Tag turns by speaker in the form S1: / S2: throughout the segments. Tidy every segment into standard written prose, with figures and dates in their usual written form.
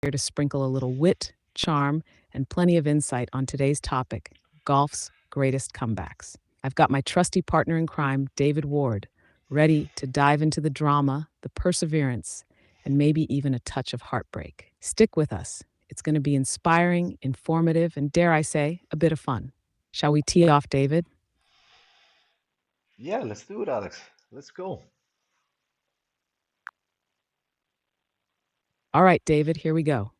S1: here to sprinkle a little wit, charm, and plenty of insight on today's topic, golf's greatest comebacks. I've got my trusty partner in crime, David Ward, ready to dive into the drama, the perseverance, and maybe even a touch of heartbreak. Stick with us. It's going to be inspiring, informative, and dare I say, a bit of fun. Shall we tee off, David?
S2: Yeah, let's do it, Alex. Let's go.
S1: All right, David, here we go.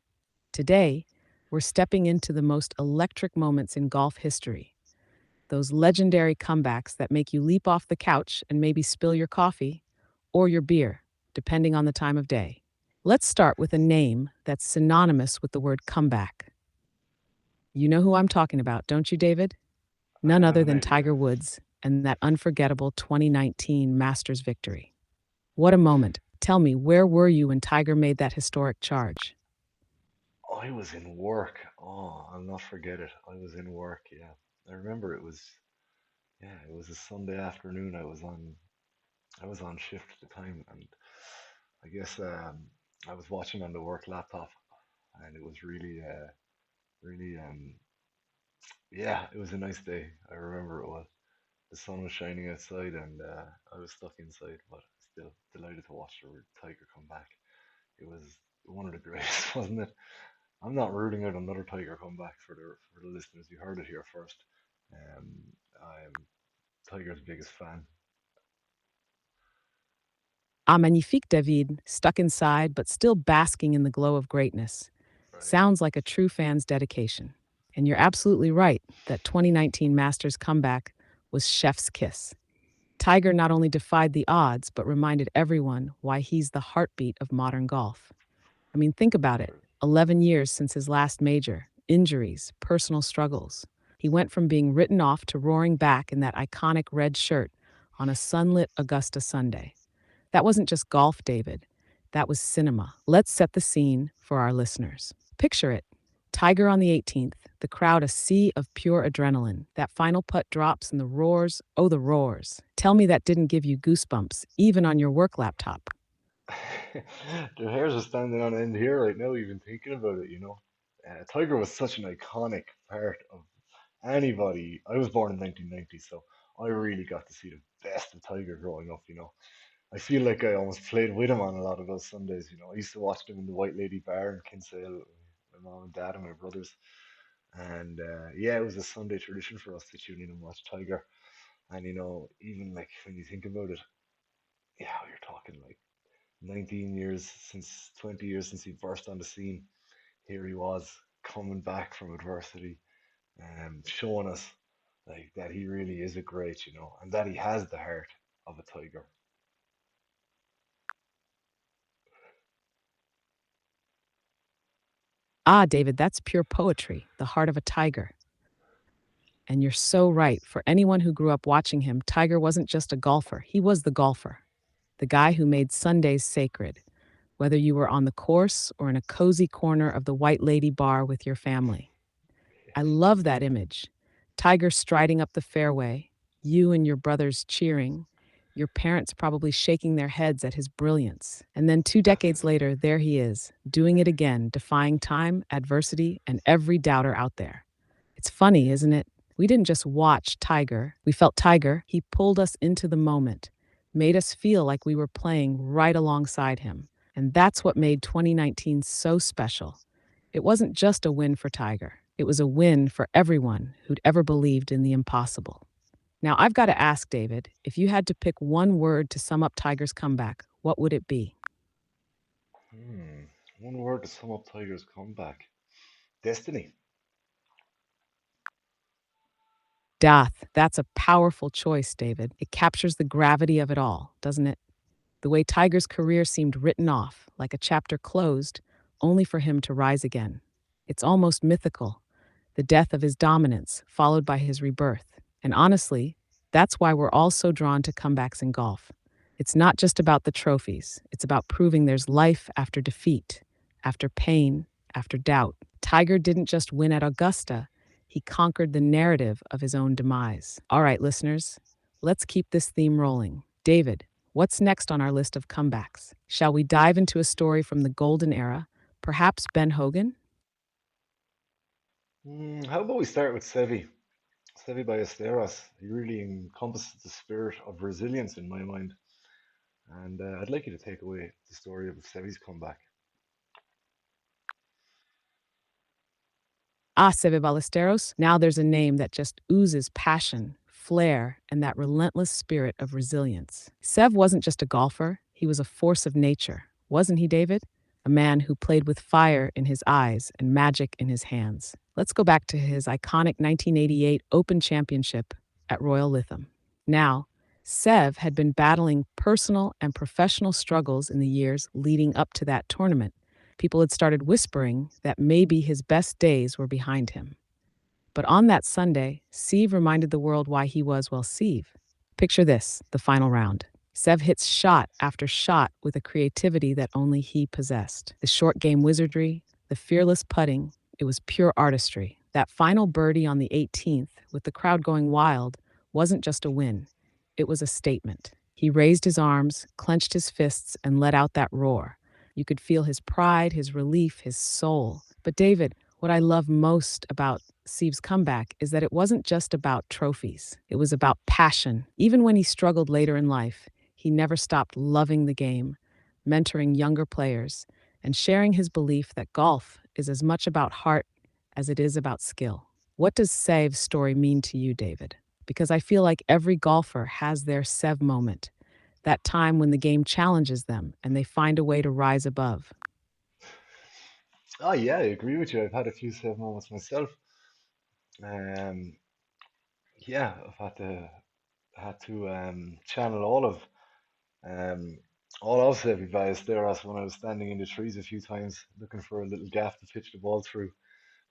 S1: Today, we're stepping into the most electric moments in golf history. Those legendary comebacks that make you leap off the couch and maybe spill your coffee or your beer, depending on the time of day. Let's start with a name that's synonymous with the word comeback. You know who I'm talking about, don't you, David?
S2: I
S1: None
S2: have
S1: other
S2: an
S1: than
S2: idea.
S1: Tiger Woods and that unforgettable 2019 Masters victory. What a moment. Tell me, where were you when Tiger made that historic charge?
S2: I was in work. Oh, I'll not forget it. I was in work, yeah. I remember it was a Sunday afternoon. I was on shift at the time, and I guess I was watching on the work laptop, and it was really, yeah, it was a nice day. I remember it was. The sun was shining outside, and I was stuck inside, but still delighted to watch the Tiger come back. It was one of the greatest, wasn't it? I'm not ruling out another Tiger comeback for the listeners. You heard it here first. Um, I'm Tiger's biggest fan.
S1: Ah, magnifique, David, stuck inside but still basking in the glow of greatness.
S2: Right.
S1: Sounds like a true fan's dedication. And you're absolutely right that 2019 Masters comeback was chef's kiss. Tiger not only defied the odds, but reminded everyone why he's the heartbeat of modern golf. I mean, think about it,
S2: True.
S1: 11 years since his last major, injuries, personal struggles. He went from being written off to roaring back in that iconic red shirt on a sunlit Augusta Sunday. That wasn't just golf, David. That was cinema. Let's set the scene for our listeners. Picture it. Tiger on the 18th, the crowd a sea of pure adrenaline. That final putt drops and the roars, oh, the roars. Tell me that didn't give you goosebumps, even on your work laptop.
S2: The hairs are standing on end here right now, even thinking about it. Tiger was such an iconic part of anybody. I was born in 1990, so I really got to see the best of Tiger growing up. I feel like I almost played with him on a lot of those Sundays. I used to watch them in the White Lady Bar in Kinsale with my mom and dad and my brothers. And yeah, it was a Sunday tradition for us to tune in and watch Tiger. And even like when you think about it, yeah, you're talking like 19 years since 20 years since he burst on the scene. Here he was coming back from adversity, showing us like that he really is a great, and that he has the heart of a tiger.
S1: Ah, David, that's pure poetry, the heart of a tiger. And you're so right. For anyone who grew up watching him, Tiger wasn't just a golfer, he was the golfer, the guy who made Sundays sacred, whether you were on the course or in a cozy corner of the White Lady Bar with your family. I
S2: Yes.
S1: love that image. Tiger striding up the fairway, you and your brothers cheering, your parents probably shaking their heads at his brilliance. And then 2 decades
S2: Definitely.
S1: later, there he is, doing it again, defying time, adversity, and every doubter out there. It's funny, isn't it? We didn't just watch Tiger, we felt Tiger. He pulled us into the moment, made us feel like we were playing right alongside him. And that's what made 2019 so special. It wasn't just a win for Tiger, it was a win for everyone who'd ever believed in the impossible. Now, I've got to ask, David, if you had to pick one word to sum up Tiger's comeback, what would it be?
S2: Hmm. One word to sum up Tiger's comeback. Destiny.
S1: Death. That's a powerful choice, David. It captures the gravity of it all, doesn't it? The way Tiger's career seemed written off, like a chapter closed, only for him to rise again. It's almost mythical, the death of his dominance, followed by his rebirth. And honestly, that's why we're all so drawn to comebacks in golf. It's not just about the trophies, it's about proving there's life after defeat, after pain, after doubt. Tiger didn't just win at Augusta, he conquered the narrative of his own demise. All right, listeners, let's keep this theme rolling. David, what's next on our list of comebacks? Shall we dive into a story from the golden era, Perhaps Ben Hogan?
S2: How about we start with Seve Ballesteros? He really encompasses the spirit of resilience in my mind, and I'd like you to take away the story of Seve's comeback.
S1: Ah, Seve Ballesteros. Now there's a name that just oozes passion, flair, and that relentless spirit of resilience. Sev wasn't just a golfer, he was a force of nature. Wasn't he, David? A man who played with fire in his eyes and magic in his hands. Let's go back to his iconic 1988 Open Championship at Royal Lytham. Now, Sev had been battling personal and professional struggles in the years leading up to that tournament. People had started whispering that maybe his best days were behind him. But on that Sunday, Seve reminded the world why he was, well, Seve. Picture this, the final round. Sev hits shot after shot with a creativity that only he possessed. The short game wizardry, the fearless putting, it was pure artistry. That final birdie on the 18th, with the crowd going wild, wasn't just a win, it was a statement. He raised his arms, clenched his fists, and let out that roar. You could feel his pride, his relief, his soul. But David, what I love most about Seve's comeback is that it wasn't just about trophies. It was about passion. Even when he struggled later in life, he never stopped loving the game, mentoring younger players, and sharing his belief that golf is as much about heart as it is about skill. What does Seve's story mean to you, David? Because I feel like every golfer has their Sev moment, that time when the game challenges them and they find a way to rise above.
S2: Oh yeah, I agree with you. I've had a few Seve moments myself. Um, yeah, I've had to channel um, all of Seve Ballesteros when I was standing in the trees a few times looking for a little gaff to pitch the ball through.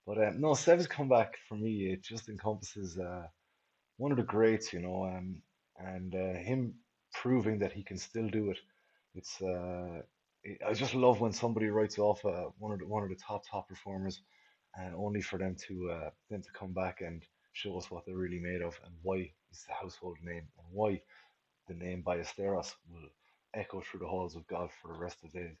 S2: But no, Seve's comeback for me, it just encompasses one of the greats, and him proving that he can still do it. It's I just love when somebody writes off one of the top performers, and only for them to come back and show us what they're really made of and why it's the household name and why the name Ballesteros will echo through the halls of golf for the rest of the days.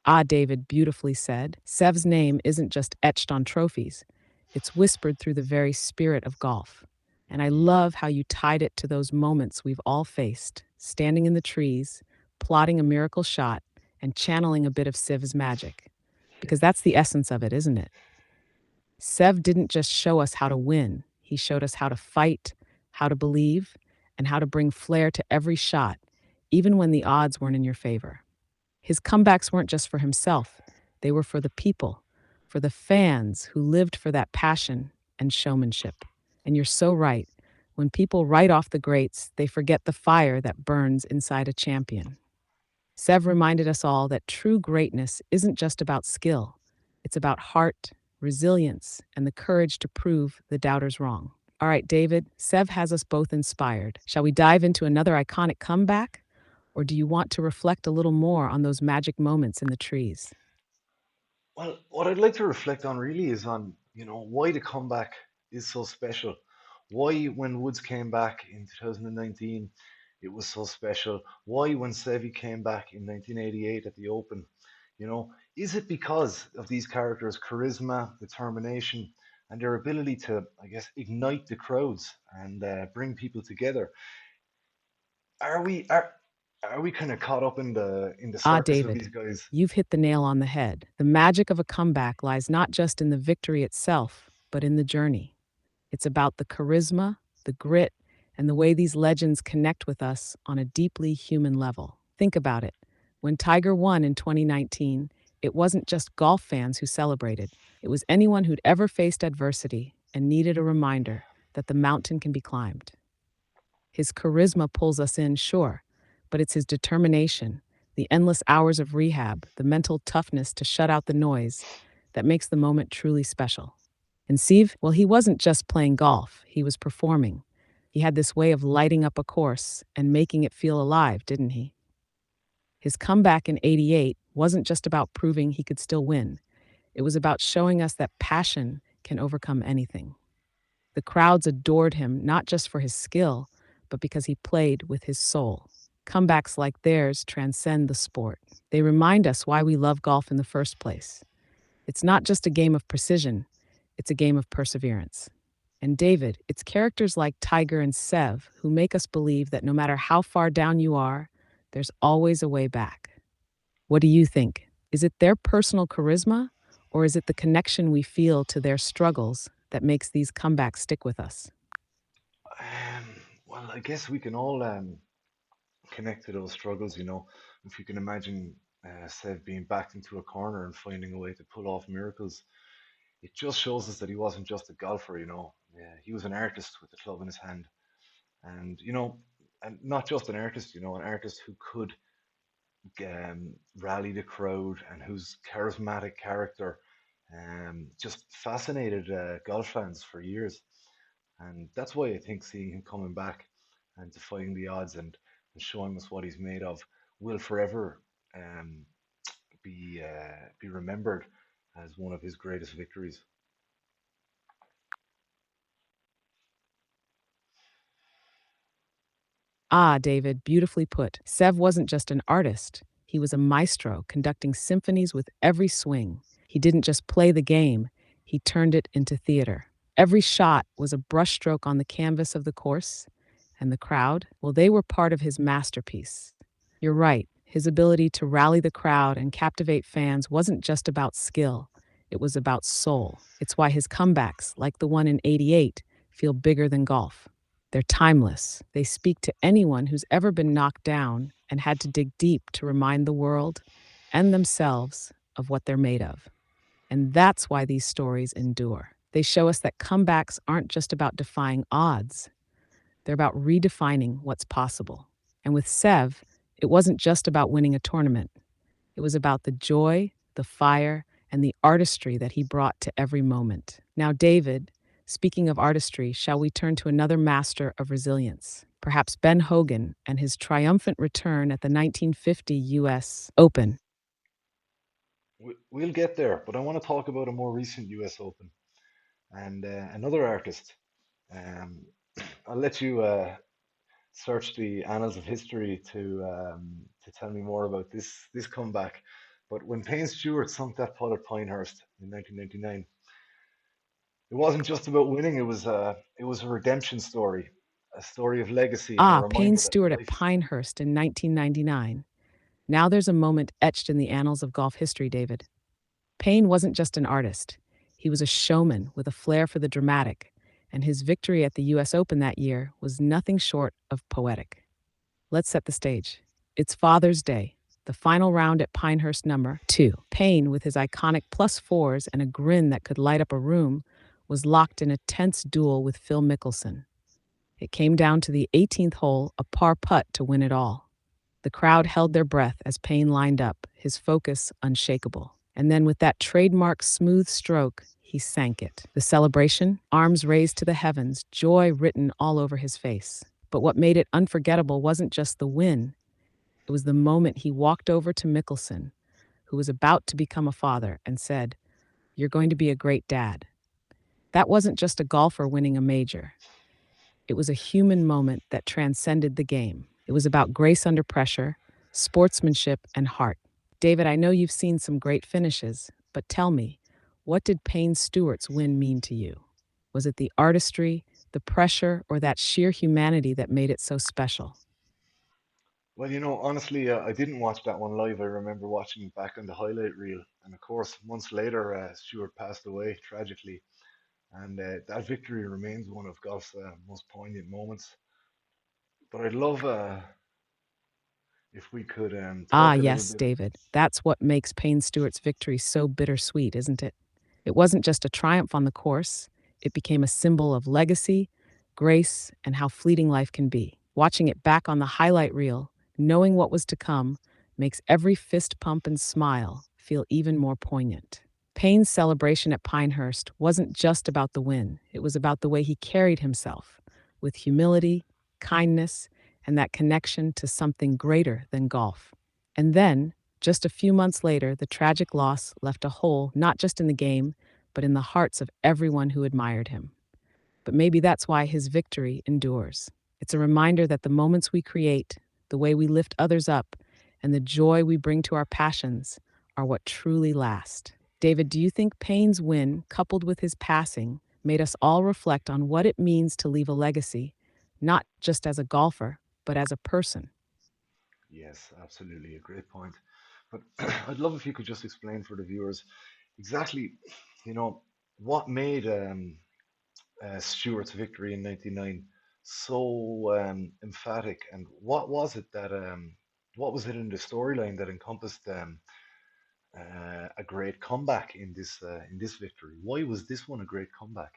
S1: Ah, David beautifully said. Sev's name isn't just etched on trophies, it's whispered through the very spirit of golf. And I love how you tied it to those moments we've all faced, standing in the trees, plotting a miracle shot, and channeling a bit of Sev's magic. Because that's the essence of it, isn't it? Sev didn't just show us how to win, he showed us how to fight, how to believe, and how to bring flair to every shot, even when the odds weren't in your favor. His comebacks weren't just for himself, they were for the people, for the fans who lived for that passion and showmanship. And you're so right. When people write off the greats, they forget the fire that burns inside a champion. Sev reminded us all that true greatness isn't just about skill, it's about heart, resilience, and the courage to prove the doubters wrong. All right, David, Sev has us both inspired. Shall we dive into another iconic comeback? Or do you want to reflect a little more on those magic moments in the trees?
S2: Well, what I'd like to reflect on really is on, why the comeback is so special. Why, when Woods came back in 2019, it was so special. Why, when Seve came back in 1988 at the Open, is it because of these characters' charisma, determination, and their ability to, I guess, ignite the crowds and bring people together? Are we are we kind of caught up in the
S1: Ah,
S2: circus of these
S1: David,
S2: guys?
S1: you've hit the nail on the head. The magic of a comeback lies not just in the victory itself, but in the journey. It's about the charisma, the grit, and the way these legends connect with us on a deeply human level. Think about it. When Tiger won in 2019, it wasn't just golf fans who celebrated, it was anyone who'd ever faced adversity and needed a reminder that the mountain can be climbed. His charisma pulls us in, sure, but it's his determination, the endless hours of rehab, the mental toughness to shut out the noise that makes the moment truly special. And Steve, well, he wasn't just playing golf, he was performing. He had this way of lighting up a course and making it feel alive, didn't he? His comeback in '88 wasn't just about proving he could still win, it was about showing us that passion can overcome anything. The crowds adored him not just for his skill, but because he played with his soul. Comebacks like theirs transcend the sport. They remind us why we love golf in the first place. It's not just a game of precision, it's a game of perseverance. And David, it's characters like Tiger and Sev who make us believe that no matter how far down you are, there's always a way back. What do you think? Is it their personal charisma, or is it the connection we feel to their struggles that makes these comebacks stick with us?
S2: Well, I guess we can all connect to those struggles, you know. If you can imagine Sev being backed into a corner and finding a way to pull off miracles, it just shows us that he wasn't just a golfer, you know. Yeah, he was an artist with the club in his hand. And, you know, and not just an artist, you know, an artist who could rally the crowd and whose charismatic character just fascinated golf fans for years. And that's why I think seeing him coming back and defying the odds and showing us what he's made of will forever um, be remembered as one of his greatest victories.
S1: Ah, David, beautifully put. Sev wasn't just an artist, he was a maestro conducting symphonies with every swing. He didn't just play the game, he turned it into theater. Every shot was a brushstroke on the canvas of the course, and the crowd, well, they were part of his masterpiece. You're right, his ability to rally the crowd and captivate fans wasn't just about skill, it was about soul. It's why his comebacks, like the one in '88, feel bigger than golf. They're timeless. They speak to anyone who's ever been knocked down and had to dig deep to remind the world and themselves of what they're made of. And that's why these stories endure. They show us that comebacks aren't just about defying odds, they're about redefining what's possible. And with Sev, it wasn't just about winning a tournament, it was about the joy, the fire, and the artistry that he brought to every moment. Now, David, speaking of artistry, shall we turn to another master of resilience? Perhaps Ben Hogan and his triumphant return at the 1950 US Open.
S2: We'll get there, but I want to talk about a more recent US Open and another artist. Um, I'll let you search the annals of history to tell me more about this comeback. But when Payne Stewart sunk that putt at Pinehurst in 1999, it wasn't just about winning. It was a redemption story, a story of legacy, and a
S1: Ah, Payne
S2: reminder that
S1: Stewart at
S2: life.
S1: Pinehurst in 1999. Now there's a moment etched in the annals of golf history, David. Payne wasn't just an artist, he was a showman with a flair for the dramatic, and his victory at the US Open that year was nothing short of poetic. Let's set the stage. It's Father's Day, the final round at Pinehurst number 2. Payne, with his iconic plus fours and a grin that could light up a room, was locked in a tense duel with Phil Mickelson. It came down to the 18th hole, a par putt to win it all. The crowd held their breath as Payne lined up, his focus unshakable. And then, with that trademark smooth stroke, he sank it. The celebration, arms raised to the heavens, joy written all over his face. But what made it unforgettable wasn't just the win, it was the moment he walked over to Mickelson, who was about to become a father, and said, "You're going to be a great dad." That wasn't just a golfer winning a major. It was a human moment that transcended the game. It was about grace under pressure, sportsmanship, and heart. David, I know you've seen some great finishes, but tell me, what did Payne Stewart's win mean to you? Was it the artistry, the pressure, or that sheer humanity that made it so special?
S2: Well, you know, honestly, I didn't watch that one live. I remember watching it back on the highlight reel, and of course, months later, Stewart passed away tragically, and that victory remains one of golf's most poignant moments. But I'd love if we could
S1: Ah,
S2: talk a little
S1: yes,
S2: bit.
S1: David. That's what makes Payne Stewart's victory so bittersweet, isn't it? It wasn't just a triumph on the course, it became a symbol of legacy, grace, and how fleeting life can be. Watching it back on the highlight reel, knowing what was to come, makes every fist pump and smile feel even more poignant. Payne's celebration at Pinehurst wasn't just about the win, it was about the way he carried himself, with humility, kindness, and that connection to something greater than golf. And then, just a few months later, the tragic loss left a hole not just in the game, but in the hearts of everyone who admired him. But maybe that's why his victory endures. It's a reminder that the moments we create, the way we lift others up, and the joy we bring to our passions are what truly last. David, do you think Payne's win, coupled with his passing, made us all reflect on what it means to leave a legacy, not just as a golfer, but as a person?
S2: Yes, absolutely, a great point. But I'd love if you could just explain for the viewers exactly, you know, what made Stewart's victory in '99 so emphatic, and what was it in the storyline that encompassed a great comeback in this victory? Why was this one a great comeback?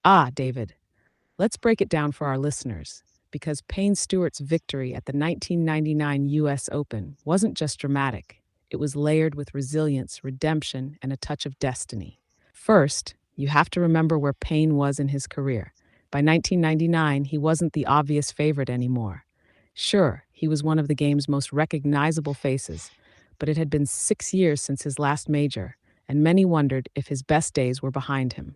S1: Ah, David, let's break it down for our listeners, because Payne Stewart's victory at the 1999 US Open wasn't just dramatic, it was layered with resilience, redemption, and a touch of destiny. First, you have to remember where Payne was in his career. By 1999, he wasn't the obvious favorite anymore. Sure, he was one of the game's most recognizable faces, but it had been 6 years since his last major, and many wondered if his best days were behind him.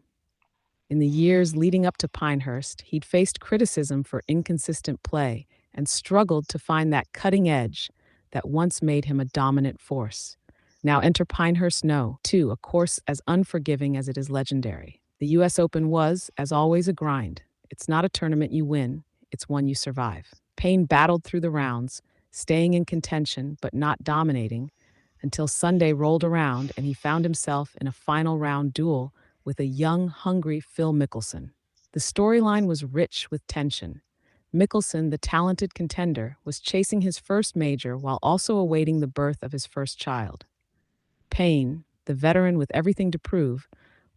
S1: In the years leading up to Pinehurst, he'd faced criticism for inconsistent play and struggled to find that cutting edge that once made him a dominant force. Now enter Pinehurst No. 2, a course as unforgiving as it is legendary. The US Open was, as always, a grind. It's not a tournament you win, it's one you survive. Payne battled through the rounds, staying in contention but not dominating, until Sunday rolled around and he found himself in a final round duel with a young, hungry Phil Mickelson. The storyline was rich with tension. Mickelson, the talented contender, was chasing his first major while also awaiting the birth of his first child. Payne, the veteran with everything to prove,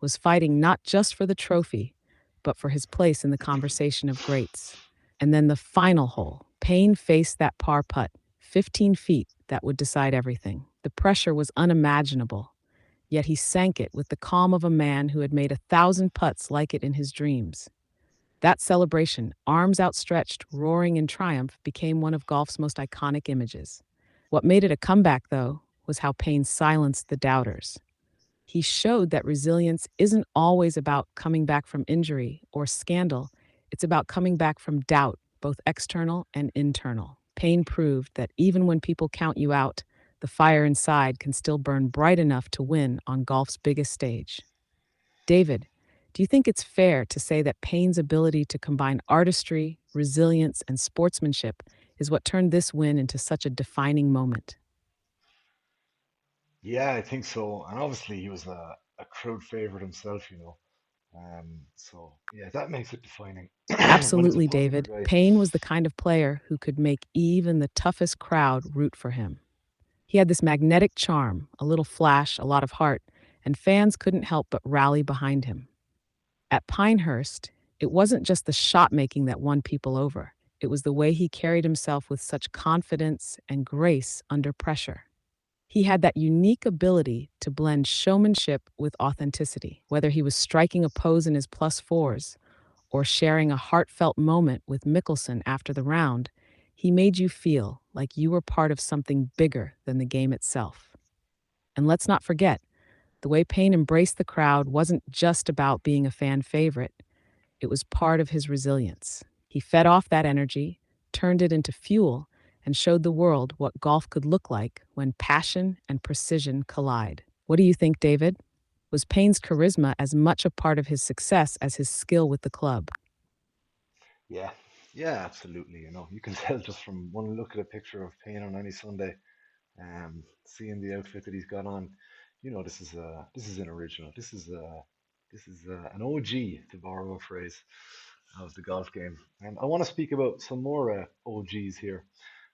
S1: was fighting not just for the trophy, but for his place in the conversation of greats. And then the final hole. Payne faced that par putt, 15 feet, that would decide everything. The pressure was unimaginable, yet he sank it with the calm of a man who had made 1,000 putts like it in his dreams. That celebration, arms outstretched, roaring in triumph, became one of golf's most iconic images. What made it a comeback, though, was how Payne silenced the doubters. He showed that resilience isn't always about coming back from injury or scandal, it's about coming back from doubt, both external and internal. Payne proved that even when people count you out, the fire inside can still burn bright enough to win on golf's biggest stage. David, do you think it's fair to say that Payne's ability to combine artistry, resilience, and sportsmanship is what turned this win into such a defining moment?
S2: Yeah, I think so. And obviously, he was a crowd favorite himself, you know. So yeah, that makes it defining. When it's a
S1: Absolutely,
S2: popular
S1: David.
S2: guy.
S1: Payne was the kind of player who could make even the toughest crowd root for him. He had this magnetic charm, a little flash, a lot of heart, and fans couldn't help but rally behind him. At Pinehurst, it wasn't just the shot making that won people over, it was the way he carried himself with such confidence and grace under pressure. He had that unique ability to blend showmanship with authenticity, whether he was striking a pose in his plus fours or sharing a heartfelt moment with Mickelson after the round. He made you feel like you were part of something bigger than the game itself. And let's not forget, the way Payne embraced the crowd wasn't just about being a fan favorite, it was part of his resilience. He fed off that energy, turned it into fuel, and showed the world what golf could look like when passion and precision collide. What do you think, David? Was Payne's charisma as much a part of his success as his skill with the club?
S2: Yeah, yeah, absolutely. You know, you can tell just from one look at a picture of Payne on any Sunday, seeing the outfit that he's got on. You know, this is an original. This is an OG, to borrow a phrase, of the golf game. And I want to speak about some more OGs here.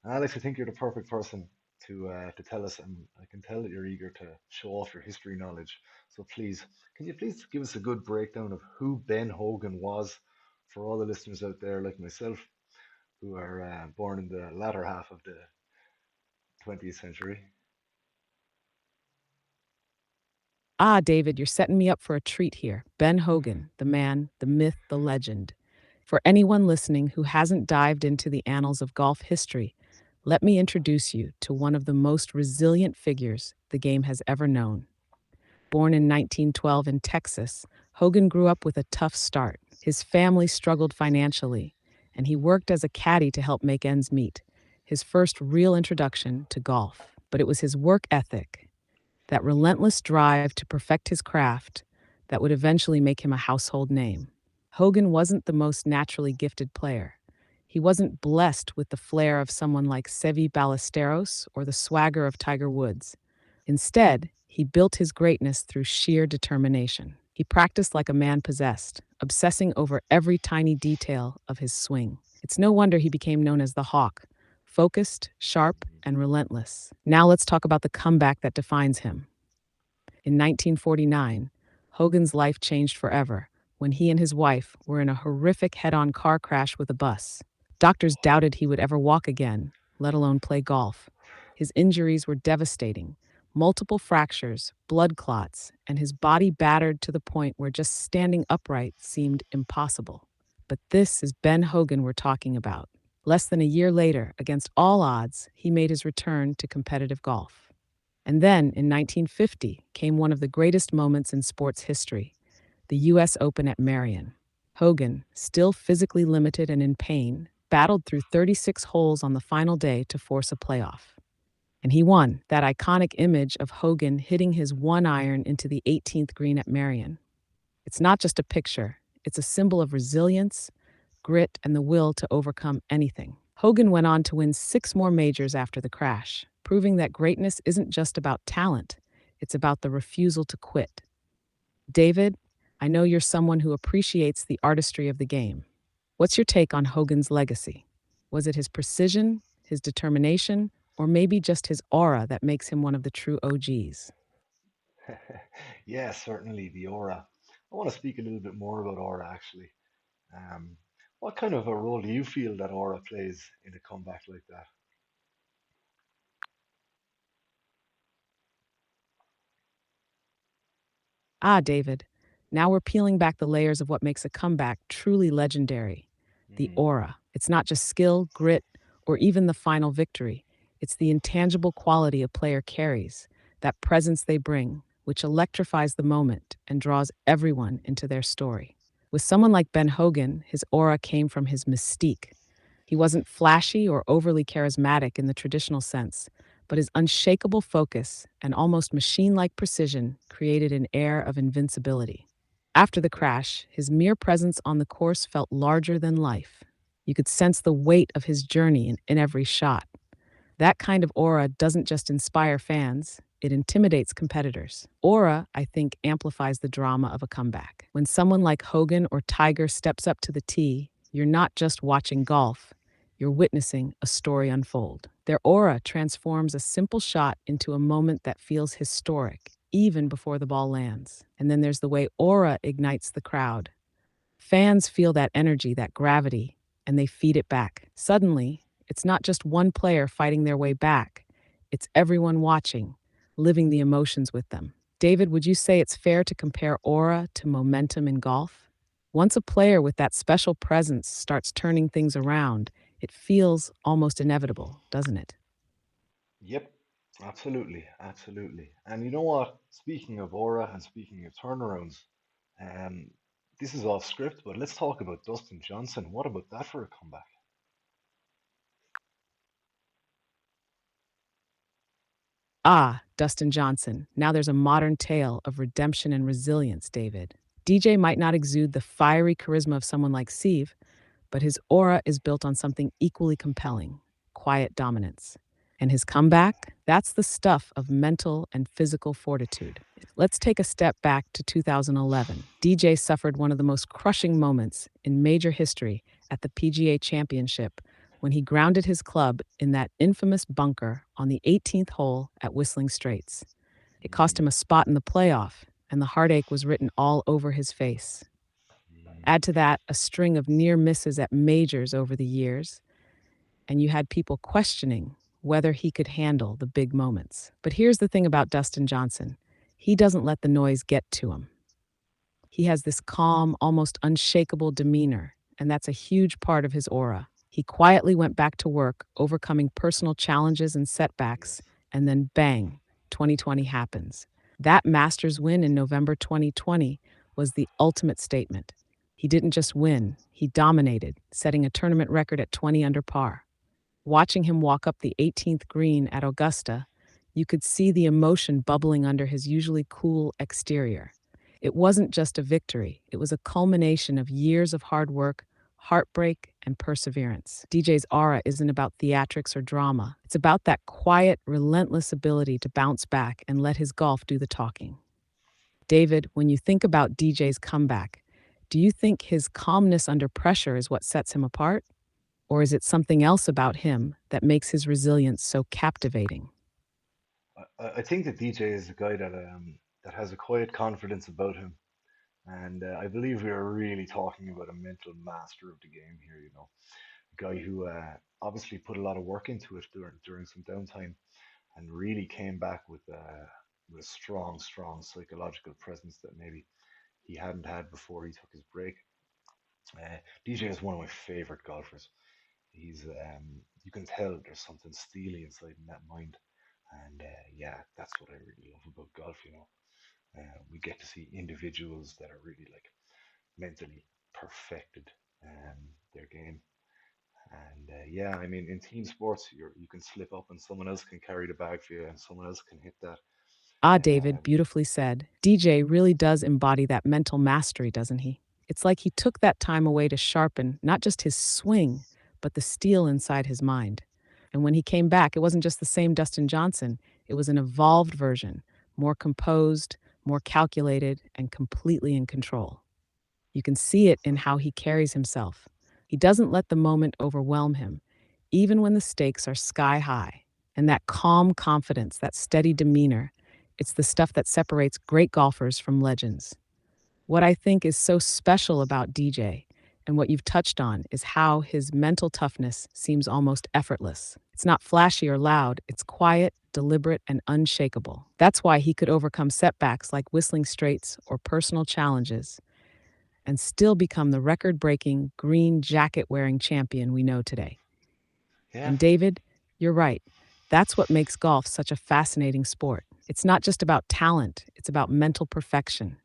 S2: And Alex, I think you're the perfect person to tell us, and I can tell that you're eager to show off your history knowledge. So please, can you please give us a good breakdown of who Ben Hogan was for all the listeners out there like myself who are born in the latter half of the 20th century?
S1: Ah, David, you're setting me up for a treat here. Ben Hogan, the man, the myth, the legend. For anyone listening who hasn't dived into the annals of golf history, Let me introduce you to one of the most resilient figures the game has ever known. Born in 1912 in Texas, Hogan grew up with a tough start. His family struggled financially, and he worked as a caddy to help make ends meet. His first real introduction to golf. But it was his work ethic, that relentless drive to perfect his craft, that would eventually make him a household name. Hogan wasn't the most naturally gifted player. He wasn't blessed with the flair of someone like Seve Ballesteros or the swagger of Tiger Woods. Instead, he built his greatness through sheer determination. He practiced like a man possessed, obsessing over every tiny detail of his swing. It's no wonder he became known as the Hawk, focused, sharp, and relentless. Now let's talk about the comeback that defines him. In 1949, Hogan's life changed forever when he and his wife were in a horrific head on car crash with a bus. Doctors doubted he would ever walk again, let alone play golf. His injuries were devastating: multiple fractures, blood clots, and his body battered to the point where just standing upright seemed impossible. But this is Ben Hogan we're talking about. Less than a year later, against all odds, he made his return to competitive golf. And then, in 1950, came one of the greatest moments in sports history: the U.S. Open at Marion. Hogan, still physically limited and in pain, battled through 36 holes on the final day to force a playoff. And he won. That iconic image of Hogan hitting his one iron into the 18th green at Marion. It's not just a picture, it's a symbol of resilience, grit, and the will to overcome anything. Hogan went on to win 6 more majors after the crash, proving that greatness isn't just about talent, it's about the refusal to quit. David, I know you're someone who appreciates the artistry of the game. What's your take on Hogan's legacy? Was it his precision, his determination, or maybe just his aura that makes him one of the true OGs?
S2: Yeah, certainly the aura. I want to speak a little bit more about aura actually. Um, what kind of a role do you feel that aura plays in a comeback like that?
S1: Ah, David, now we're peeling back the layers of what makes a comeback truly legendary. The
S2: Mm,
S1: aura. It's not just skill, grit, or even the final victory. It's the intangible quality a player carries, that presence they bring, which electrifies the moment and draws everyone into their story. With someone like Ben Hogan, his aura came from his mystique. He wasn't flashy or overly charismatic in the traditional sense, but his unshakable focus and almost machine like precision created an air of invincibility. After the
S2: yep.
S1: crash, his mere presence on the course felt larger than life. You could sense the weight of his journey in every shot. That kind of aura doesn't just inspire fans, it intimidates competitors. Aura, I think, amplifies the drama of a comeback. When someone like Hogan or Tiger steps up to the tee, you're not just watching golf, you're witnessing a story unfold. Their aura transforms a simple shot into a moment that feels historic, even before the ball lands. And then there's the way aura ignites the crowd. Fans feel that energy, that gravity, and they feed it back. Suddenly, it's not just one player fighting their way back, it's everyone watching, living the emotions with them. David, would you say it's fair to compare aura to momentum in golf? Once a player with that special presence starts turning things around, it feels almost inevitable, doesn't it?
S2: Yep, absolutely, absolutely. And you know what? Speaking of aura and speaking of turnarounds, um, this is off script, but let's talk about Dustin Johnson. What about that for a comeback?
S1: Ah, Dustin Johnson. Now there's a modern tale of redemption and resilience, David. DJ might not exude the fiery charisma of someone like Steve, but his aura is built on something equally compelling: quiet dominance. And his comeback? That's the stuff of mental and physical fortitude. Let's take a step back to 2011. DJ suffered one of the most crushing moments in major history at the PGA Championship when he grounded his club in that infamous bunker on the 18th hole at Whistling Straits. It cost
S2: Mm,
S1: him a spot in the playoff, and the heartache was written all over his face.
S2: mm.
S1: Add to that a string of near misses at majors over the years, and you had people questioning whether he could handle the big moments. But here's the thing about Dustin Johnson: he doesn't let the noise get to him. He has this calm, almost unshakable demeanor, and that's a huge part of his aura. He quietly went back to work, overcoming personal challenges and setbacks,
S2: Yes.
S1: and then bang, 2020 happens. That Masters win in November 2020 was the ultimate statement. He didn't just win, he dominated, setting a tournament record at 20 under par. Watching him walk up the 18th green at Augusta, you could see the emotion bubbling under his usually cool exterior. It wasn't just a victory, it was a culmination of years of hard work, heartbreak, and perseverance. DJ's aura isn't about theatrics or drama, it's about that quiet, relentless ability to bounce back and let his golf do the talking. David, when you think about DJ's comeback, do you think his calmness under pressure is what sets him apart? Or is it something else about him that makes his resilience so captivating?
S2: I think that DJ is a guy that has a quiet confidence about him, and I believe we are really talking about a mental master of the game here. You know, a guy who obviously put a lot of work into it during some downtime, and really came back with a strong psychological presence that maybe he hadn't had before he took his break. DJ is one of my favorite golfers. He's you can tell there's something steely inside in that mind, and yeah, that's what I really love about golf. You know, we get to see individuals that are really like mentally perfected their game. And yeah, I mean, in team sports, you can slip up and someone else can carry the bag for you, and someone else can hit that.
S1: Ah, David,
S2: Um,
S1: beautifully said. DJ really does embody that mental mastery, doesn't he? It's like he took that time away to sharpen not just his swing, but the steel inside his mind. And when he came back, it wasn't just the same Dustin Johnson, it was an evolved version, more composed, more calculated, and completely in control. You can see it in how he carries himself. He doesn't let the moment overwhelm him, even when the stakes are sky high. And that calm confidence, that steady demeanor, it's the stuff that separates great golfers from legends. What I think is so special about DJ and what you've touched on is how his mental toughness seems almost effortless. It's not flashy or loud, it's quiet, deliberate, and unshakable. That's why he could overcome setbacks like Whistling Straits or personal challenges and still become the record breaking green jacket wearing champion we know today.
S2: yeah,
S1: And David, you're right. That's what makes golf such a fascinating sport. It's not just about talent, it's about mental perfection,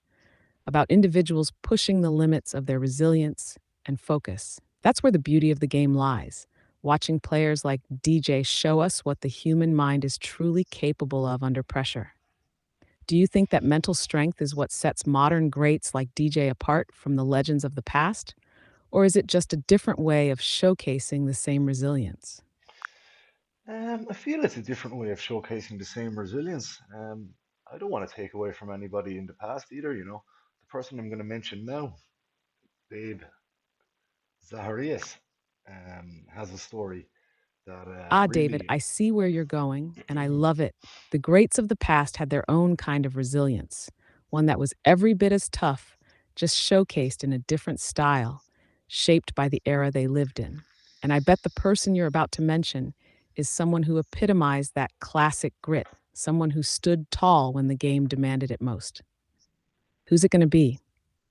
S1: about individuals pushing the limits of their resilience and focus. That's where the beauty of the game lies. Watching players like DJ show us what the human mind is truly capable of under pressure. Do you think that mental strength is what sets modern greats like DJ apart from the legends of the past? Or is it just a different way of showcasing the same resilience?
S2: I feel it's a different way of showcasing the same resilience. I don't want to take away from anybody in the past either. You know, the person I'm going to mention now, Babe Zaharias, has a story that
S1: Ah, David,
S2: really,
S1: I see where you're going, and I love it. The greats of the past had their own kind of resilience, one that was every bit as tough, just showcased in a different style, shaped by the era they lived in. And I bet the person you're about to mention is someone who epitomized that classic grit, someone who stood tall when the game demanded it most. Who's it going to be?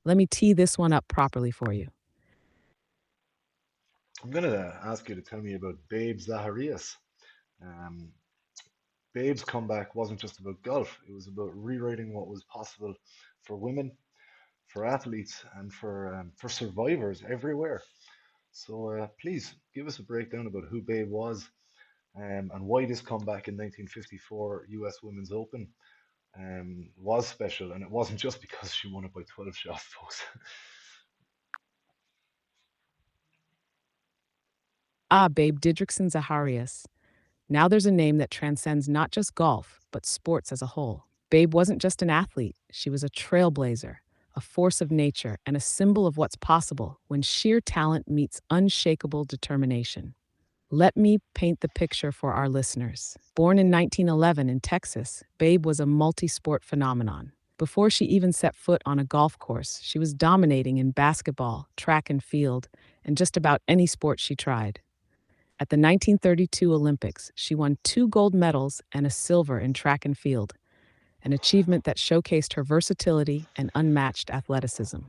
S1: Let me tee this one up properly for you.
S2: I'm going to ask you to tell me about Babe Zaharias. Um, Babe's comeback wasn't just about golf; it was about rewriting what was possible for women, for athletes, and for survivors everywhere. So please give us a breakdown about who Babe was, and why this comeback in 1954 U.S. Women's Open was special, and it wasn't just because she won it by 12 shots, folks.
S1: Ah, Babe Didrikson Zaharias. Now there's a name that transcends not just golf, but sports as a whole. Babe wasn't just an athlete, she was a trailblazer, a force of nature, and a symbol of what's possible when sheer talent meets unshakable determination. Let me paint the picture for our listeners. Born in 1911 in Texas, Babe was a multi sport phenomenon. Before she even set foot on a golf course, she was dominating in basketball, track and field, and just about any sport she tried. At the 1932 Olympics, she won 2 gold medals and a silver in track and field, an achievement that showcased her versatility and unmatched athleticism.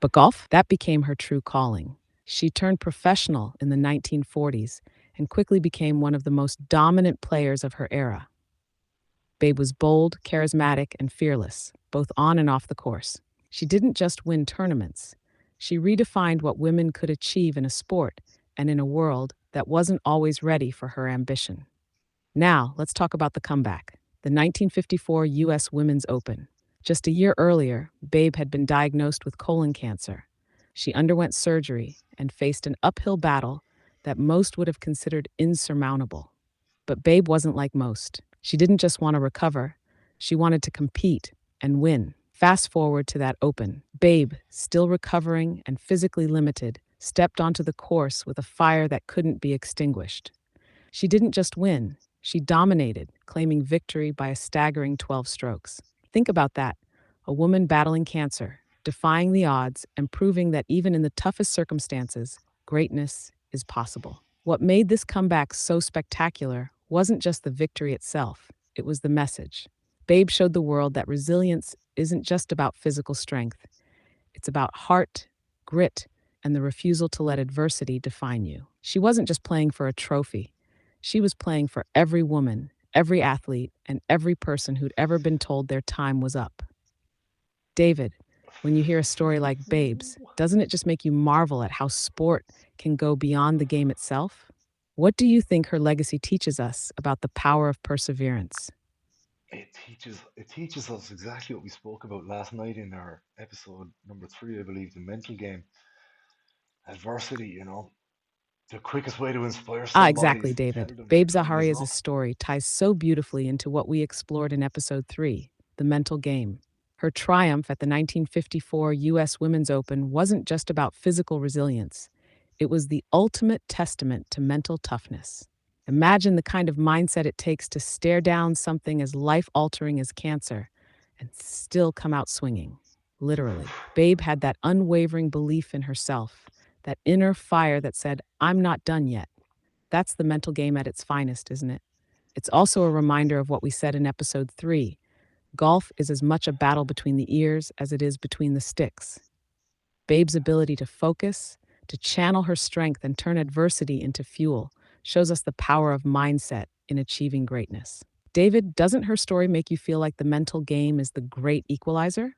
S1: But golf, that became her true calling. She turned professional in the 1940s and quickly became one of the most dominant players of her era. Babe was bold, charismatic, and fearless, both on and off the course. She didn't just win tournaments, she redefined what women could achieve in a sport and in a world that wasn't always ready for her ambition. Now, let's talk about the comeback. The 1954 U.S. Women's Open. Just a year earlier, Babe had been diagnosed with colon cancer. She underwent surgery and faced an uphill battle that most would have considered insurmountable. But Babe wasn't like most. She didn't just want to recover, she wanted to compete and win. Fast forward to that Open. Babe, still recovering and physically limited, stepped onto the course with a fire that couldn't be extinguished. She didn't just win, she dominated, claiming victory by a staggering 12 strokes. Think about that. A woman battling cancer, defying the odds, and proving that even in the toughest circumstances, greatness is possible. What made this comeback so spectacular wasn't just the victory itself, it was the message. Babe showed the world that resilience isn't just about physical strength, it's about heart, grit, and the refusal to let adversity define you. She wasn't just playing for a trophy, she was playing for every woman, every athlete, and every person who'd ever been told their time was up. David, when you hear a story like Babe's, doesn't it just make you marvel at how sport can go beyond the game itself? What do you think her legacy teaches us about the power of perseverance?
S2: It teaches us exactly what we spoke about last night in our episode number 3, I believe, the mental game. Adversity, the quickest way to inspire
S1: Ah,
S2: somebody
S1: exactly,
S2: is to tell
S1: David.
S2: them their
S1: Babe
S2: time is
S1: Zaharia's
S2: up.
S1: story ties so beautifully into what we explored in episode 3, the mental game. Her triumph at the 1954 U.S. Women's Open wasn't just about physical resilience, it was the ultimate testament to mental toughness. Imagine the kind of mindset it takes to stare down something as life altering as cancer and still come out swinging. Literally. Babe had that unwavering belief in herself, that inner fire that said, I'm not done yet. That's the mental game at its finest, isn't it? It's also a reminder of what we said in episode 3. Golf is as much a battle between the ears as it is between the sticks. Babe's ability to focus, to channel her strength and turn adversity into fuel shows us the power of mindset in achieving greatness. David, doesn't her story make you feel like the mental game is the great equalizer?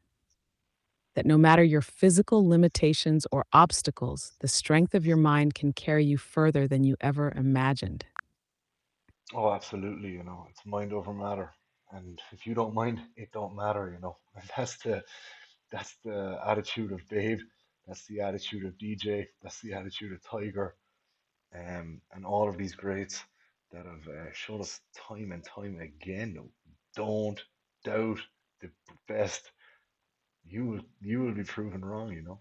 S1: That no matter your physical limitations or obstacles, the strength of your mind can carry you further than you ever imagined.
S2: Oh, absolutely, it's mind over matter. And if you don't mind, it don't matter, And that's the attitude of Babe, that's the attitude of DJ, that's the attitude of Tiger, and all of these greats that have showed us time and time again. Don't doubt the best. You will be proven wrong.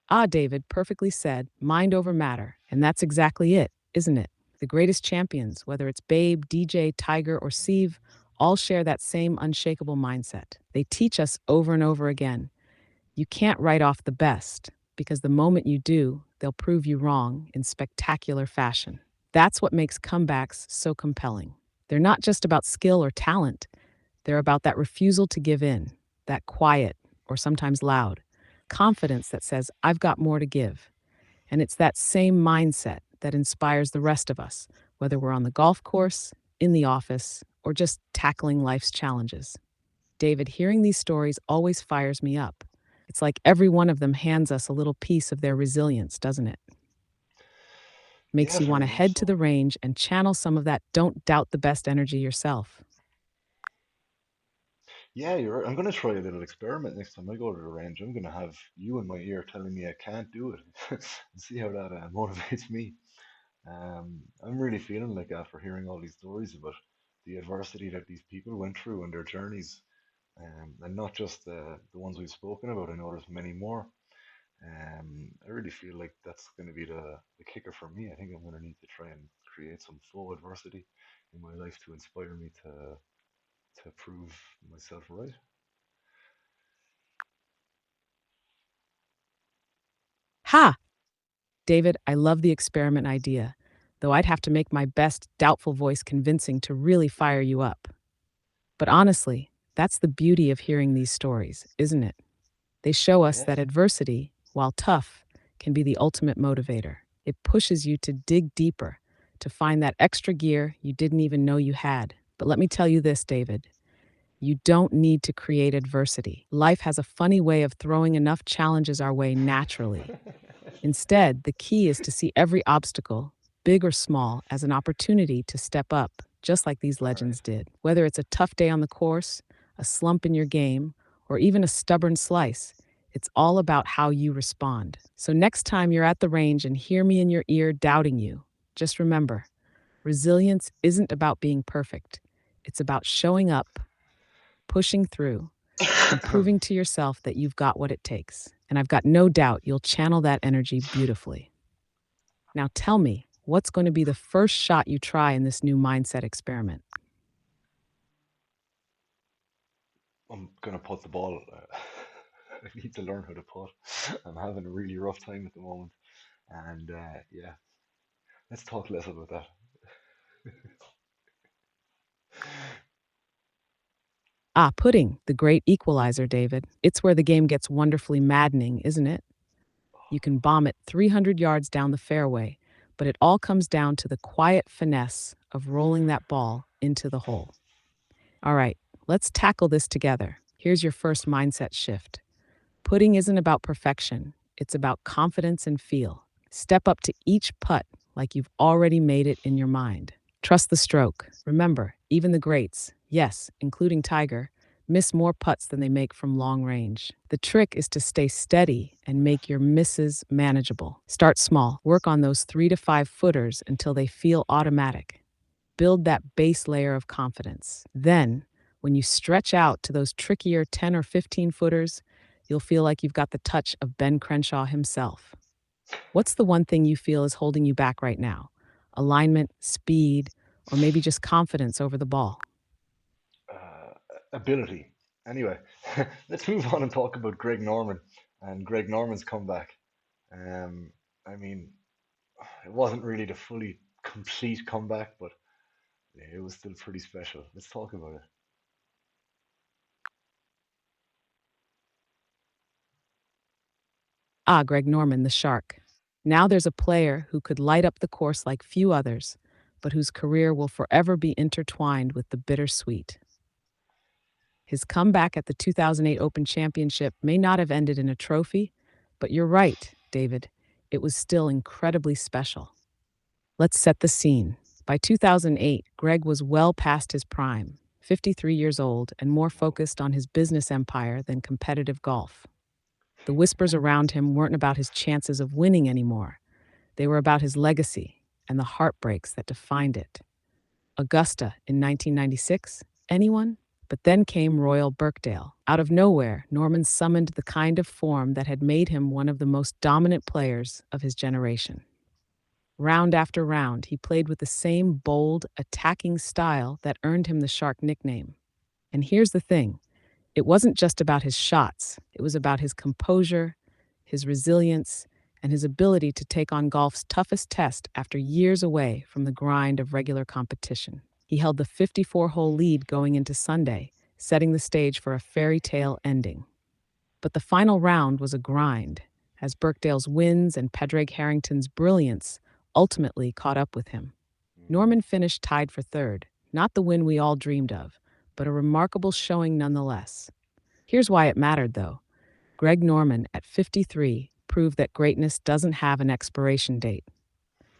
S1: Ah, David, perfectly said, mind over matter. And that's exactly it, isn't it? The greatest champions, whether it's Babe, DJ, Tiger, or Seve, all share that same unshakable mindset. They teach us over and over again you can't write off the best, because the moment you do, they'll prove you wrong in spectacular fashion. That's what makes comebacks so compelling. They're not just about skill or talent, they're about that refusal to give in, that quiet, or sometimes loud, confidence that says, I've got more to give. And it's that same mindset that inspires the rest of us, whether we're on the golf course, in the office, or just tackling life's challenges. David, hearing these stories always fires me up. It's like every one of them hands us a little piece of their resilience, doesn't it? Makes
S2: Yeah,
S1: you want
S2: very
S1: to
S2: much
S1: head to
S2: so.
S1: the range and channel some of that don't doubt the best energy yourself.
S2: Yeah, I'm gonna try a little experiment next time I go to the range. I'm gonna have you in my ear telling me I can't do it, and see how that motivates me. I'm really feeling like after hearing all these stories about the adversity that these people went through and their journeys, and not just the ones we've spoken about. I know there's many more. I really feel like that's going to be the kicker for me. I think I'm going to need to try and create some faux adversity in my life to inspire me to prove myself right.
S1: Ha! David, I love the experiment idea, though I'd have to make my best doubtful voice convincing to really fire you up. But honestly, that's the beauty of hearing these stories, isn't it? They show us
S2: Yes.
S1: that adversity, while tough, can be the ultimate motivator. It pushes you to dig deeper, to find that extra gear you didn't even know you had. But let me tell you this, David. You don't need to create adversity. Life has a funny way of throwing enough challenges our way naturally. Instead, the key is to see every obstacle, big or small, as an opportunity to step up, just like these
S2: All right.
S1: legends did. Whether it's a tough day on the course, a slump in your game, or even a stubborn slice, it's all about how you respond. So next time you're at the range and hear me in your ear doubting you, just remember, resilience isn't about being perfect. It's about showing up, pushing through, and proving to yourself that you've got what it takes. And I've got no doubt you'll channel that energy beautifully. Now tell me, what's going to be the first shot you try in this new mindset experiment?
S2: I'm gonna put the ball. I need to learn how to putt. I'm having a really rough time at the moment, and yeah, let's talk less about that.
S1: Ah, putting, the great equalizer, David. It's where the game gets wonderfully maddening, isn't it? You can bomb it 300 yards down the fairway, but it all comes down to the quiet finesse of rolling that ball into the hole. All right, let's tackle this together. Here's your first mindset shift. Putting isn't about perfection, it's about confidence and feel. Step up to each putt like you've already made it in your mind. Trust the stroke. Remember, even the greats, yes, including Tiger, miss more putts than they make from long range. The trick is to stay steady and make your misses manageable. Start small. Work on those 3 to 5 footers until they feel automatic. Build that base layer of confidence. Then, when you stretch out to those trickier 10 or 15 footers, you'll feel like you've got the touch of Ben Crenshaw himself. What's the one thing you feel is holding you back right now? Alignment, speed, or maybe just confidence over the ball?
S2: uh, Ability. Anyway, let's move on and talk about Greg Norman and Greg Norman's comeback. Um, I mean, it wasn't really the fully complete comeback, but it was still pretty special. Let's talk about it.
S1: Ah, Greg Norman, the shark. Now there's a player who could light up the course like few others, but whose career will forever be intertwined with the bittersweet. His comeback at the 2008 Open Championship may not have ended in a trophy, but you're right, David. It was still incredibly special. Let's set the scene. By 2008, Greg was well past his prime, 53 years old, and more
S2: Whoa.
S1: focused on his business empire than competitive golf. The whispers around him weren't about his chances of winning anymore. They were about his legacy and the heartbreaks that defined it. Augusta in 1996? Anyone? But then came Royal Birkdale. Out of nowhere, Norman summoned the kind of form that had made him one of the most dominant players of his generation. Round after round, he played with the same bold, attacking style that earned him the Shark nickname. And here's the thing, it wasn't just about his shots, it was about his composure, his resilience, and his ability to take on golf's toughest test after years away from the grind of regular competition. He held the 54-hole lead going into Sunday, setting the stage for a fairy tale ending. But the final round was a grind, as Birkdale's wins and Padraig Harrington's brilliance ultimately caught up with him.
S2: Mm,
S1: Norman finished tied for third, not the win we all dreamed of, but a remarkable showing nonetheless. Here's why it mattered, though. Greg Norman, at 53, proved that greatness doesn't have an expiration date.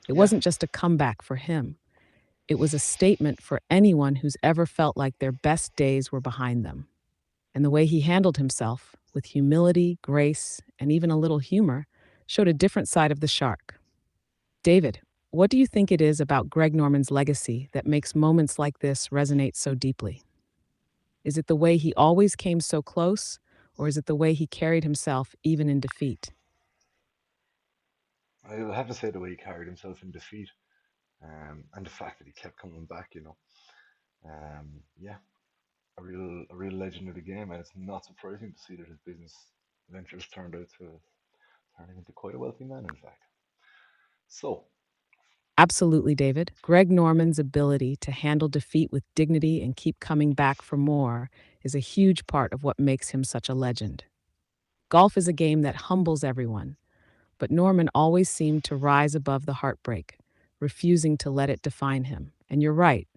S1: It
S2: yeah,
S1: wasn't just a comeback for him, it was a statement for anyone who's ever felt like their best days were behind them. And the way he handled himself, with humility, grace, and even a little humor, showed a different side of the shark. David, what do you think it is about Greg Norman's legacy that makes moments like this resonate so deeply? Is it the way he always came so close, or is it the way he carried himself even in defeat?
S2: I would have to say the way he carried himself in defeat, and the fact that he kept coming back. Yeah, a real legend of the game, and it's not surprising to see that his business ventures turned out to turn him into quite a wealthy man. In fact, so
S1: Absolutely, David. Greg Norman's ability to handle defeat with dignity and keep coming back for more is a huge part of what makes him such a legend. Golf is a game that humbles everyone, but Norman always seemed to rise above the heartbreak, refusing to let it define him. And you're right,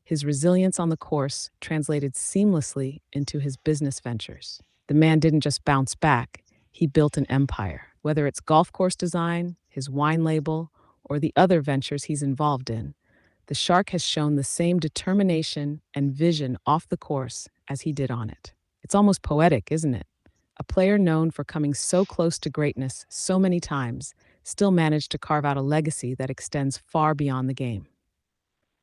S1: his resilience on the course translated seamlessly into his business ventures. The man didn't just bounce back, he built an empire. Whether it's golf course design, his wine label, or the other ventures he's involved in, the Shark has shown the same determination and vision off the course as he did on it. It's almost poetic, isn't it? A player known for coming so close to greatness so many times still managed to carve out a legacy that extends far beyond the game.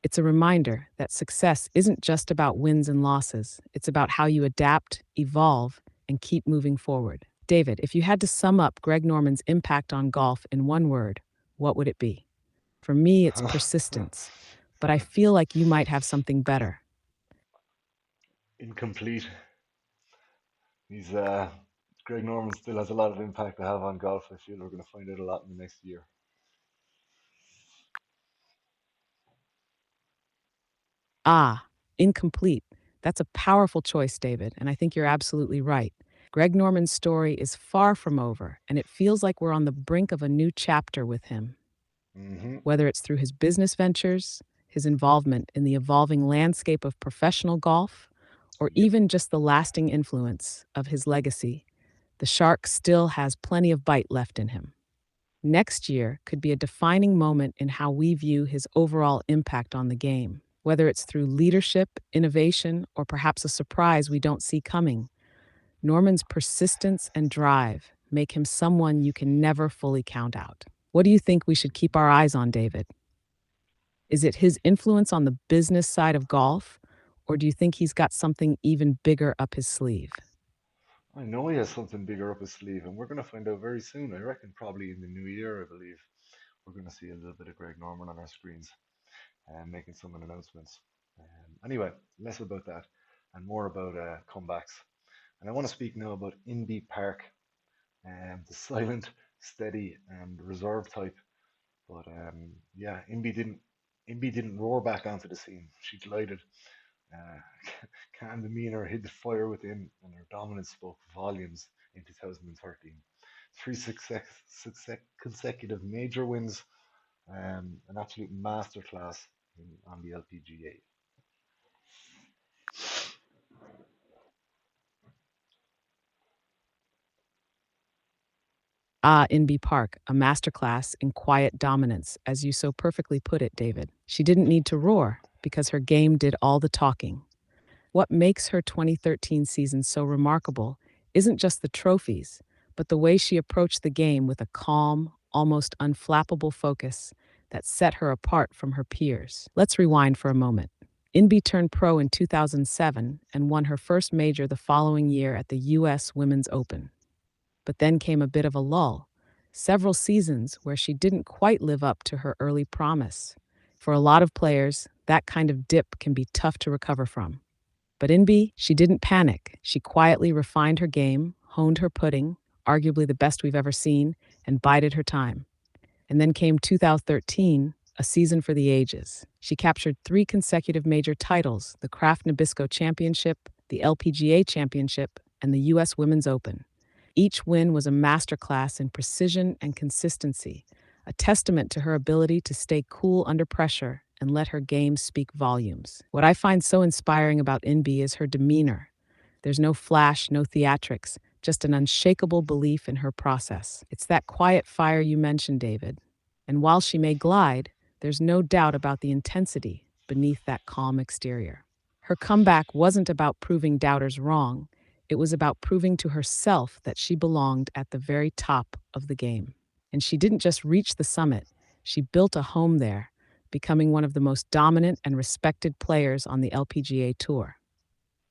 S1: It's a reminder that success isn't just about wins and losses, it's about how you adapt, evolve, and keep moving forward. David, if you had to sum up Greg Norman's impact on golf in one word, what would it be? For me, it's persistence, but I feel like you might have something better.
S2: Incomplete. He's Greg Norman still has a lot of impact to have on golf. I feel we're going to find out a lot in the next year.
S1: Ah, incomplete. That's a powerful choice, David, and I think you're absolutely right. Greg Norman's story is far from over, and it feels like we're on the brink of a new chapter with him.
S2: Hmm.
S1: Whether it's through his business ventures, his involvement in the evolving landscape of professional golf, or
S2: Yep.
S1: even just the lasting influence of his legacy, the Shark still has plenty of bite left in him. Next year could be a defining moment in how we view his overall impact on the game, whether it's through leadership, innovation, or perhaps a surprise we don't see coming. Norman's persistence and drive make him someone you can never fully count out. What do you think we should keep our eyes on, David? Is it his influence on the business side of golf, or do you think he's got something even bigger up his sleeve?
S2: I know he has something bigger up his sleeve, and we're going to find out very soon. I reckon probably in the new year, I believe, we're going to see a little bit of Greg Norman on our screens and making some announcements. Anyway, less about that and more about comebacks. And I want to speak now about Inbee Park, the silent, steady, and reserved type. But yeah, Inbee didn't roar back onto the scene. She glided. Uh, calm demeanor hid the fire within, and her dominance spoke volumes in 2013. Three consecutive major wins, an absolute masterclass on the LPGA.
S1: Ah, Inbee Park, a masterclass in quiet dominance, as you so perfectly put it, David. She didn't need to roar because her game did all the talking. What makes her 2013 season so remarkable isn't just the trophies, but the way she approached the game with a calm, almost unflappable focus that set her apart from her peers. Let's rewind for a moment. Inbee turned pro in 2007 and won her first major the following year at the U.S. Women's Open. But then came a bit of a lull, several seasons where she didn't quite live up to her early promise. For a lot of players, that kind of dip can be tough to recover from. But Inbee, she didn't panic. She quietly refined her game, honed her putting, arguably the best we've ever seen, and bided her time. And then came 2013, a season for the ages. She captured three consecutive major titles: the Kraft Nabisco Championship, the LPGA Championship, and the U.S. Women's Open. Each win was a masterclass in precision and consistency, a testament to her ability to stay cool under pressure and let her game speak volumes. What I find so inspiring about Inbee is her demeanor. There's no flash, no theatrics, just an unshakable belief in her process. It's that quiet fire you mentioned, David. And while she may glide, there's no doubt about the intensity beneath that calm exterior. Her comeback wasn't about proving doubters wrong, it was about proving to herself that she belonged at the very top of the game. And she didn't just reach the summit, she built a home there, becoming one of the most dominant and respected players on the LPGA Tour.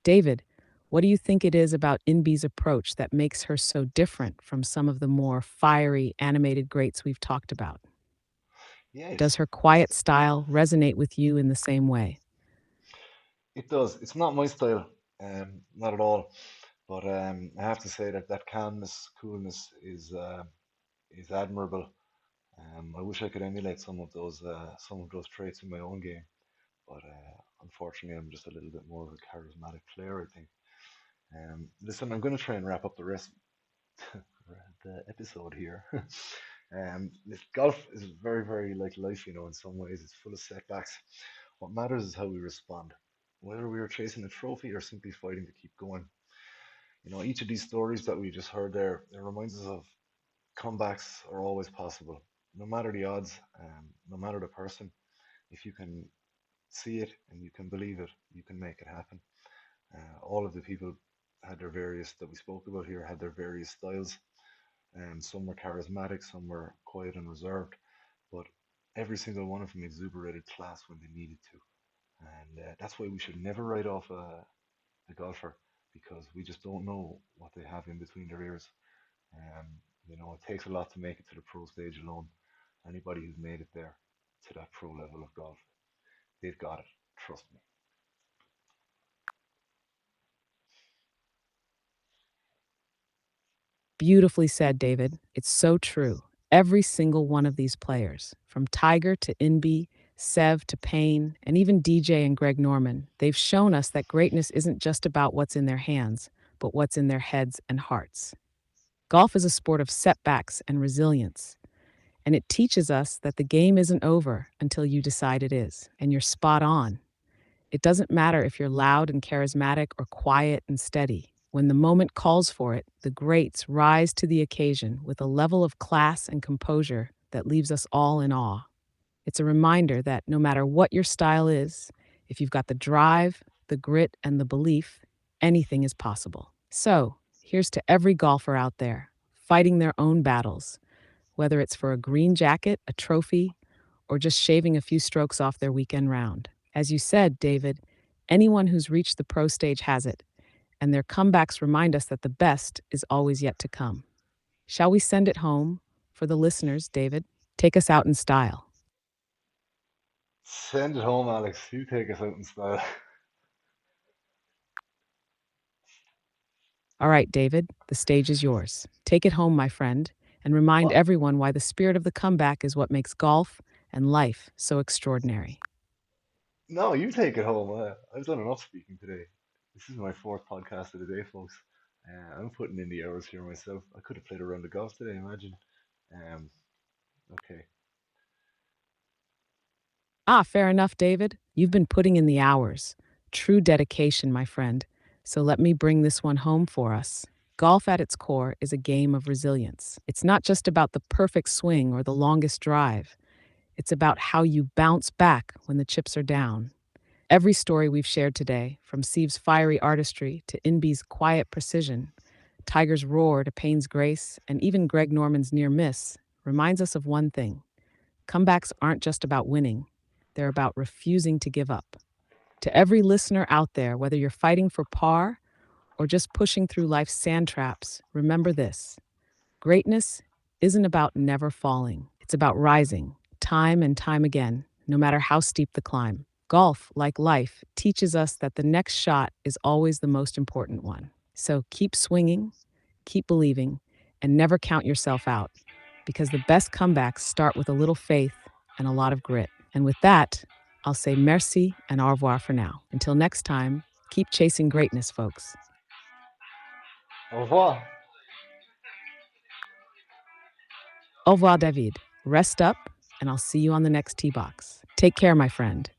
S1: David, what do you think it is about Inbee's approach that makes her so different from some of the more fiery, animated greats we've talked about?
S2: Yeah,
S1: Does her quiet style resonate with you in the same way?
S2: it does. It's not my style, not at all. But I have to say that that calmness, coolness is admirable. I wish I could emulate some of those traits in my own game, but unfortunately, I'm just a little bit more of a charismatic player, I think. Listen, I'm going to try and wrap up the rest. the episode here. This golf is very, very like life, in some ways. It's full of setbacks. What matters is how we respond, whether we are chasing a trophy or simply fighting to keep going. Each of these stories that we just heard there, it reminds us of comebacks are always possible, no matter the odds, no matter the person. If you can see it and you can believe it, you can make it happen. All of the people had their various that we spoke about here had their various styles. Some were charismatic, some were quiet and reserved, but every single one of them exuberated class when they needed to. And that's why we should never write off a golfer because we just don't know what they have in between their ears. Um, it takes a lot to make it to the pro stage alone. Anybody who's made it there to that pro level of golf, they've got it. Trust me.
S1: Beautifully said, David. It's so true. Every single one of these players, from Tiger to Inbee, Sev to Payne, and even DJ and Greg Norman, they've shown us that greatness isn't just about what's in their hands, but what's in their heads and hearts. Golf is a sport of setbacks and resilience, and it teaches us that the game isn't over until you decide it is, and you're spot on. It doesn't matter if you're loud and charismatic or quiet and steady. When the moment calls for it, the greats rise to the occasion with a level of class and composure that leaves us all in awe. It's a reminder that no matter what your style is, if you've got the drive, the grit, and the belief, anything is possible. So, here's to every golfer out there, fighting their own battles, whether it's for a green jacket, a trophy, or just shaving a few strokes off their weekend round. As you said, David, anyone who's reached the pro stage has it, and their comebacks remind us that the best is always yet to come. Shall we send it home for the listeners, David? Take us out in style.
S2: Send it home, Alex. You take us out in style.
S1: All right, David, the stage is yours. Take it home, my friend, and remind
S2: What?
S1: everyone why the spirit of the comeback is what makes golf and life so extraordinary.
S2: No, you take it home. I've done enough speaking today. This is my fourth podcast of the day, folks. I'm putting in the hours here myself. I could have played a round of golf today, imagine. Um, okay.
S1: Ah, fair enough, David. You've been putting in the hours. True dedication, my friend. So let me bring this one home for us. Golf at its core is a game of resilience. It's not just about the perfect swing or the longest drive. It's about how you bounce back when the chips are down. Every story we've shared today, from Seve's fiery artistry to Inbee's quiet precision, Tiger's roar to Payne's grace, and even Greg Norman's near miss, reminds us of one thing. Comebacks aren't just about winning, they're about refusing to give up. To every listener out there, whether you're fighting for par or just pushing through life's sand traps, remember this: greatness isn't about never falling, it's about rising, time and time again, no matter how steep the climb. Golf, like life, teaches us that the next shot is always the most important one. So keep swinging, keep believing, and never count yourself out, because the best comebacks start with a little faith and a lot of grit. And with that, I'll say merci and au revoir for now. Until next time, keep chasing greatness, folks.
S2: Au revoir.
S1: Au revoir, David. Rest up, and I'll see you on the next tee box. Take care, my friend.